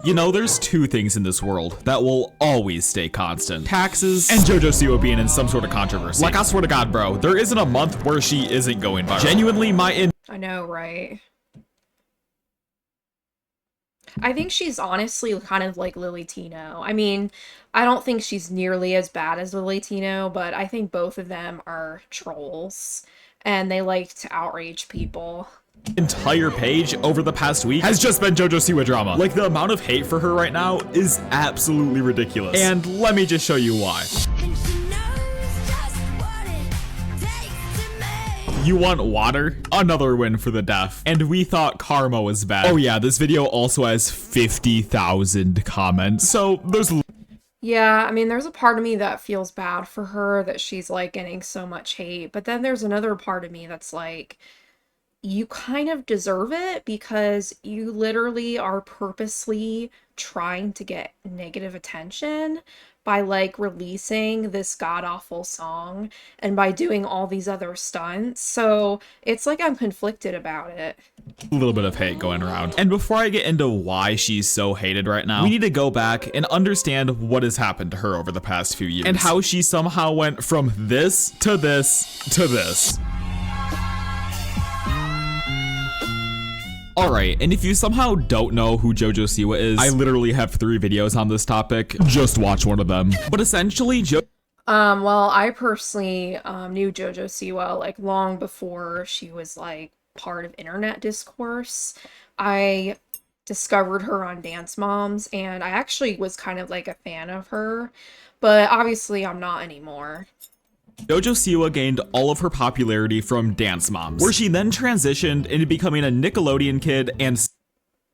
You know, there's two things in this world that will always stay constant. Taxes and JoJo Siwa being in some sort of controversy. Like, I swear to God, bro, there isn't a month where she isn't going viral. Genuinely, I know, right? I think she's honestly kind of like Lily Tino. I mean, I don't think she's nearly as bad as Lily Tino, but I think both of them are trolls, and they like to outrage people. Entire page over the past week has just been JoJo Siwa drama. Like, the amount of hate for her right now is absolutely ridiculous. And let me just show you why. You want water? Another win for the deaf. And we thought karma was bad. Oh yeah, this video also has 50,000 comments. So there's... Yeah, I mean, there's a part of me that feels bad for her that she's like getting so much hate. But then there's another part of me that's like, you kind of deserve it because you literally are purposely trying to get negative attention by like releasing this god-awful song and by doing all these other stunts. So it's like I'm conflicted about it. A little bit of hate going around. And before I get into why she's so hated right now, we need to go back and understand what has happened to her over the past few years and how she somehow went from this to this to this. Alright, and if you somehow don't know who JoJo Siwa is, I literally have 3 videos on this topic. Just watch one of them. But essentially, well, I personally knew JoJo Siwa like long before she was like part of internet discourse. I discovered her on Dance Moms, and I actually was kind of like a fan of her, but obviously I'm not anymore. JoJo Siwa gained all of her popularity from Dance Moms, where she then transitioned into becoming a Nickelodeon kid and...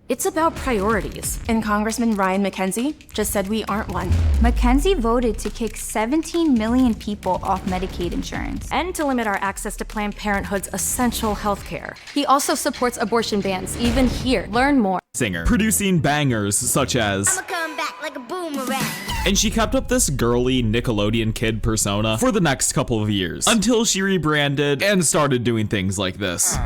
It's about priorities. And Congressman Ryan McKenzie just said we aren't one. McKenzie voted to kick 17 million people off Medicaid insurance. And to limit our access to Planned Parenthood's essential health care. He also supports abortion bans, even here. Learn more. Singer, producing bangers such as... I'ma come back like a boomerang. And she kept up this girly Nickelodeon kid persona for the next couple of years, until she rebranded and started doing things like this.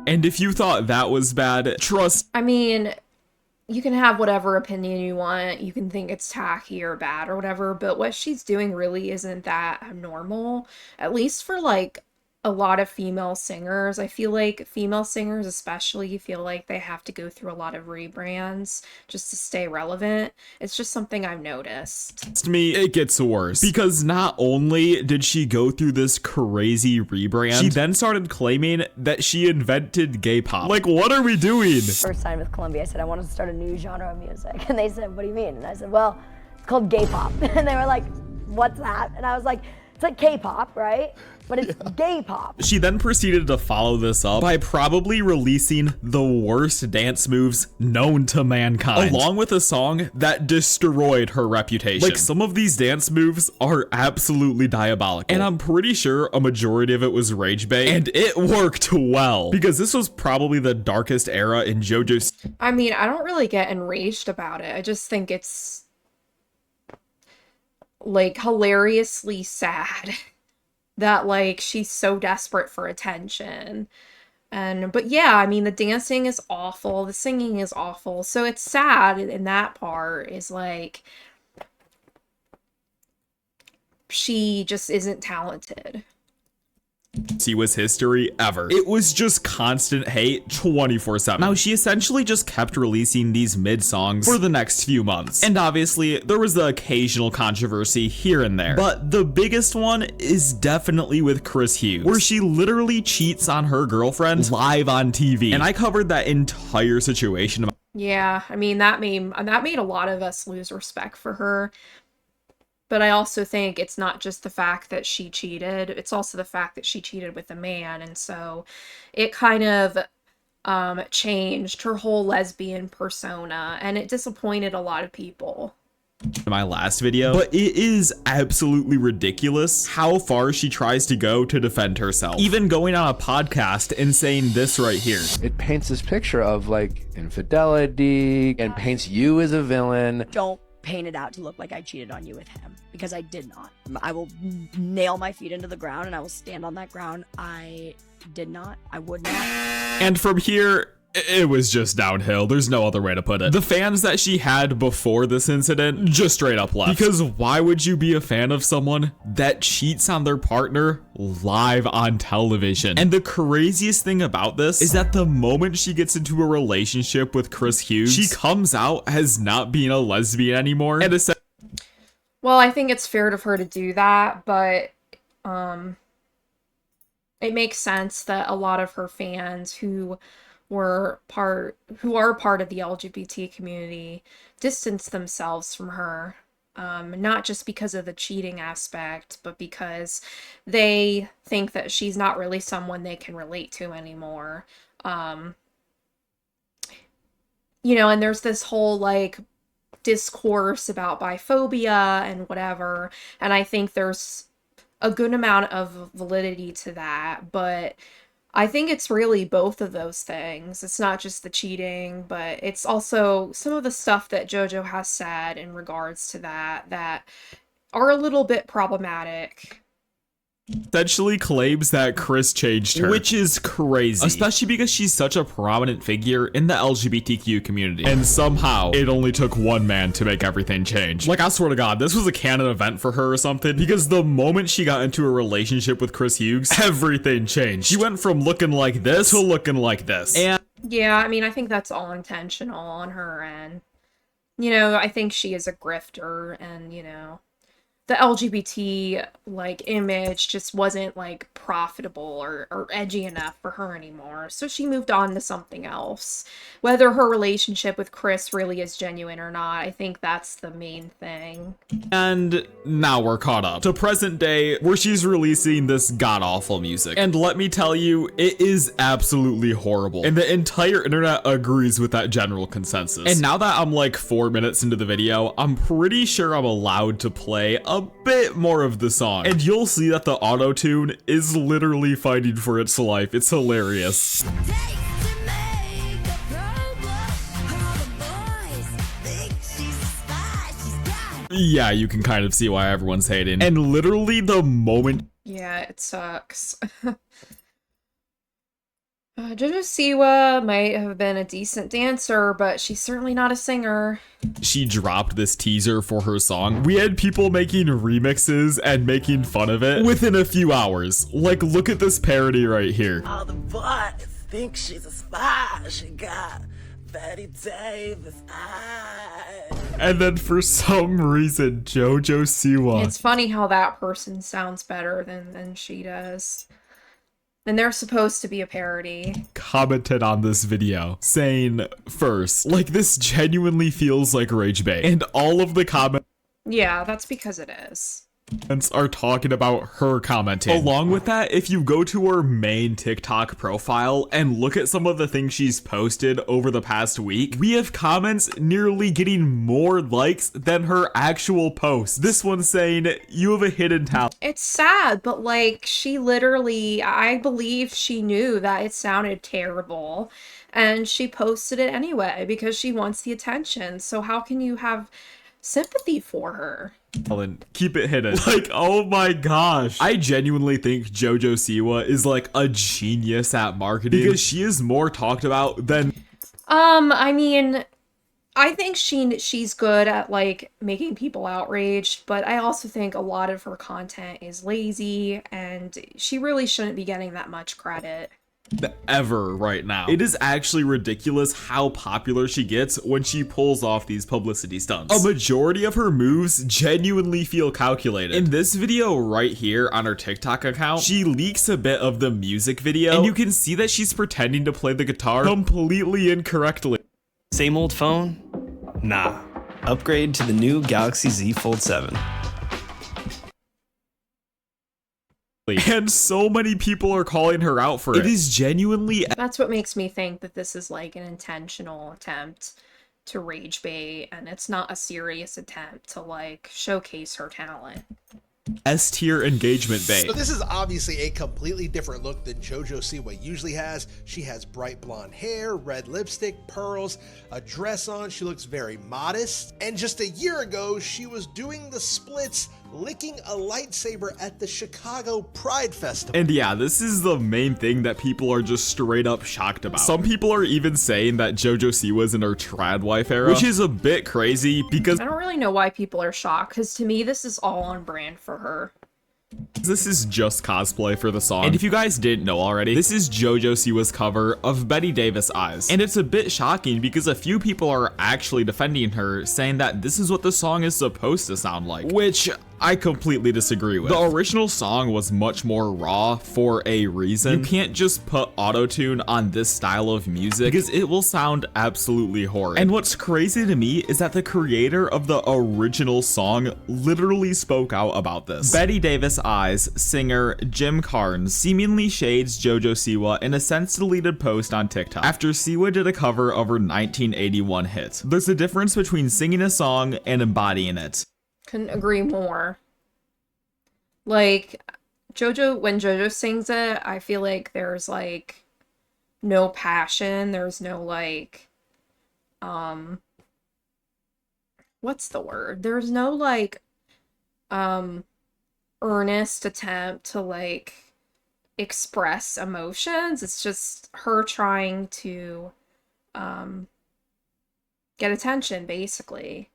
And if you thought that was bad, trust... I mean, you can have whatever opinion you want. You can think it's tacky or bad or whatever, but what she's doing really isn't that abnormal. At least for, like, a lot of female singers. I feel like female singers especially feel like they have to go through a lot of rebrands just to stay relevant. It's just something I've noticed. To me, it gets worse, because not only did she go through this crazy rebrand, she then started claiming that she invented gay pop. Like, what are we doing? First time with Columbia, I said I wanted to start a new genre of music, and they said, what do you mean? And I said, well, it's called gay pop. And they were like, what's that? And I was like, it's like K-pop, right? But it's gay pop. She then proceeded to follow this up by probably releasing the worst dance moves known to mankind, along with a song that destroyed her reputation. Like, some of these dance moves are absolutely diabolical, and I'm pretty sure a majority of it was rage bait, and it worked well, because this was probably the darkest era in JoJo's... I mean, I don't really get enraged about it. I just think it's like hilariously sad that like she's so desperate for attention. But yeah, I mean, the dancing is awful, the singing is awful, so it's sad in that part is like she just isn't talented. Siwa's history ever. It was just constant hate 24/7. Now, she essentially just kept releasing these mid-songs for the next few months. And obviously, there was the occasional controversy here and there. But the biggest one is definitely with Chris Hughes, where she literally cheats on her girlfriend live on TV. And I covered that entire situation. Yeah, I mean, that made a lot of us lose respect for her. But I also think it's not just the fact that she cheated, it's also the fact that she cheated with a man, and so it kind of changed her whole lesbian persona, and it disappointed a lot of people. In my last video, but it is absolutely ridiculous how far she tries to go to defend herself, even going on a podcast and saying this right here. It paints this picture of like infidelity and paints you as a villain. Don't paint it out to look like I cheated on you with him, because I did not. I will nail my feet into the ground and I will stand on that ground. I did not. I would not. And from here, it was just downhill. There's no other way to put it. The fans that she had before this incident just straight up left. Because why would you be a fan of someone that cheats on their partner live on television? And the craziest thing about this is that the moment she gets into a relationship with Chris Hughes, she comes out as not being a lesbian anymore. And Well, I think it's fair of her to do that, but it makes sense that a lot of her fans who are part of the LGBT community distance themselves from her, not just because of the cheating aspect, but because they think that she's not really someone they can relate to anymore. You know, and there's this whole like discourse about biphobia and whatever, and I think there's a good amount of validity to that, but I think it's really both of those things. It's not just the cheating, but it's also some of the stuff that JoJo has said in regards to that are a little bit problematic. Essentially claims that Chris changed her, which is crazy, especially because she's such a prominent figure in the LGBTQ community, and somehow it only took one man to make everything change. Like, I swear to God, this was a canon event for her or something, because the moment she got into a relationship with Chris Hughes, everything changed. She went from looking like this to looking like this. And yeah, I mean, I think that's all intentional on her end. You know, I think she is a grifter, and, you know, the LGBT, like, image just wasn't, like, profitable or edgy enough for her anymore. So she moved on to something else. Whether her relationship with Chris really is genuine or not, I think that's the main thing. And now we're caught up to present day, where she's releasing this god-awful music. And let me tell you, it is absolutely horrible. And the entire internet agrees with that general consensus. And now that I'm like 4 minutes into the video, I'm pretty sure I'm allowed to play a bit more of the song. And you'll see that the auto-tune is literally fighting for its life. It's hilarious. Yeah, you can kind of see why everyone's hating. And literally the moment... Yeah, it sucks. JoJo Siwa might have been a decent dancer, but she's certainly not a singer. She dropped this teaser for her song, we had people making remixes and making fun of it within a few hours. Like, look at this parody right here. All the boys think she's a spy. She got Bette Davis Eyes. And then for some reason, JoJo Siwa. It's funny how that person sounds better than she does. And they're supposed to be a parody. Commented on this video saying, first, like, this genuinely feels like rage bait. And all of the comments Yeah, that's because it is. are talking about her commenting. Along with that, if you go to her main TikTok profile and look at some of the things she's posted over the past week, we have comments nearly getting more likes than her actual posts. This one saying, you have a hidden talent. It's sad, but like, she literally, I believe she knew that it sounded terrible, and she posted it anyway because she wants the attention. So how can you have sympathy for her? Keep it hidden. Like, oh my gosh. I genuinely think JoJo Siwa is like a genius at marketing, because she is more talked about than... I mean, I think she's good at like making people outraged, but I also think a lot of her content is lazy, and she really shouldn't be getting that much credit. Ever right now. It is actually ridiculous how popular she gets when she pulls off these publicity stunts. A majority of her moves genuinely feel calculated. In this video right here on her TikTok account, she leaks a bit of the music video, and you can see that she's pretending to play the guitar completely incorrectly. Same old phone? Nah. Upgrade to the new Galaxy Z Fold 7. And so many people are calling her out for it. It is genuinely... That's what makes me think that this is like an intentional attempt to rage bait, and it's not a serious attempt to like showcase her talent. S-tier engagement bait. So this is obviously a completely different look than JoJo Siwa usually has. She has bright blonde hair, red lipstick, pearls, a dress on. She looks very modest. And just a year ago, she was doing the splits, licking a lightsaber at the Chicago Pride Festival. And yeah, this is the main thing that people are just straight up shocked about. Some people are even saying that JoJo Siwa's in her trad wife era, which is a bit crazy because I don't really know why people are shocked, because to me, this is all on brand for her. this is just cosplay for the song. And if you guys didn't know already, this is JoJo Siwa's cover of Bette Davis Eyes. And it's a bit shocking because a few people are actually defending her, saying that this is what the song is supposed to sound like, which I completely disagree with. The original song was much more raw for a reason. You can't just put auto-tune on this style of music because it will sound absolutely horrid. And what's crazy to me is that the creator of the original song literally spoke out about this. Bette Davis Eyes singer Jim Carnes seemingly shades JoJo Siwa in a since-deleted post on TikTok after Siwa did a cover of her 1981 hit. There's a difference between singing a song and embodying it. Couldn't agree more. Like, when JoJo sings it, I feel like there's, like, no passion. There's no, like, what's the word? There's no, like, earnest attempt to, like, express emotions. It's just her trying to, get attention, basically.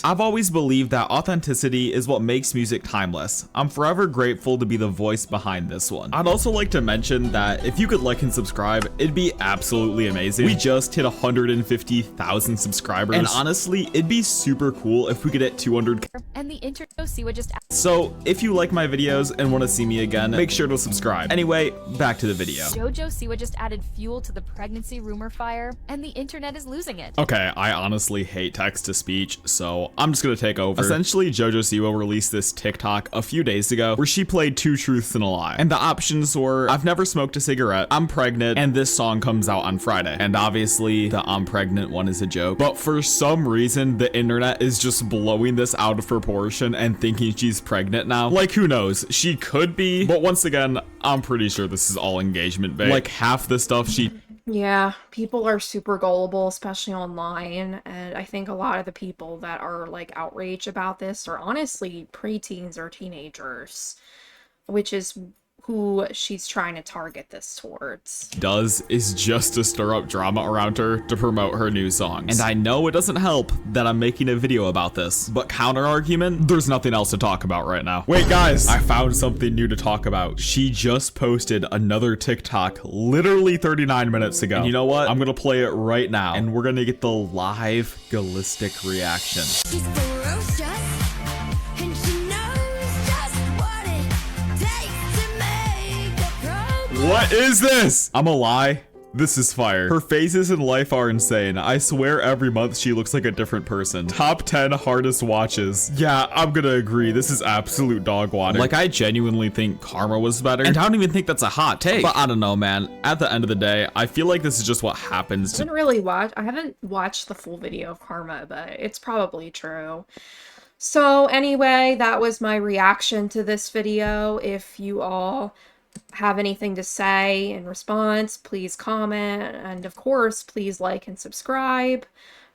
I've always believed that authenticity is what makes music timeless. I'm forever grateful to be the voice behind this one. I'd also like to mention that if you could like and subscribe, it'd be absolutely amazing. We just hit 150,000 subscribers, and honestly, it'd be super cool if we could hit 200. And the intro Siwa just So if you like my videos and want to see me again, make sure to subscribe. Anyway, back to the video. JoJo Siwa just added fuel to the pregnancy rumor fire, and the internet is losing it. Okay, I honestly hate text-to-speech, so I'm just gonna take over. Essentially, JoJo Siwa released this TikTok a few days ago where she played 2 truths and a lie. And the options were, I've never smoked a cigarette, I'm pregnant, and this song comes out on Friday. And obviously, the I'm pregnant one is a joke. But for some reason, the internet is just blowing this out of proportion and thinking she's pregnant now. Like, who knows? She could be, but once again, I'm pretty sure this is all engagement bait. Like, half the stuff she... Yeah, people are super gullible, especially online, and I think a lot of the people that are, like, outraged about this are honestly preteens or teenagers, which is who she's trying to target this towards. Does is just to stir up drama around her to promote her new songs. And I know it doesn't help that I'm making a video about this, but counter argument, there's nothing else to talk about right now. Wait guys, I found something new to talk about. She just posted another TikTok literally 39 minutes ago. And you know what? I'm gonna play it right now and we're gonna get the live Gallistic reaction. She's ferocious, and she knows just what it takes to make a pro. What is this? I'm a lie. This is fire. Her phases in life are insane. I swear every month she looks like a different person. Top 10 hardest watches. Yeah, I'm gonna agree. This is absolute dog water. Like, I genuinely think Karma was better. And I don't even think that's a hot take. But I don't know, man. At the end of the day, I feel like this is just what happens to... I haven't watched the full video of Karma, but it's probably true. So anyway, that was my reaction to this video. If you all have anything to say in response, please comment, and of course, please like and subscribe.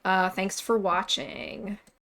Thanks for watching.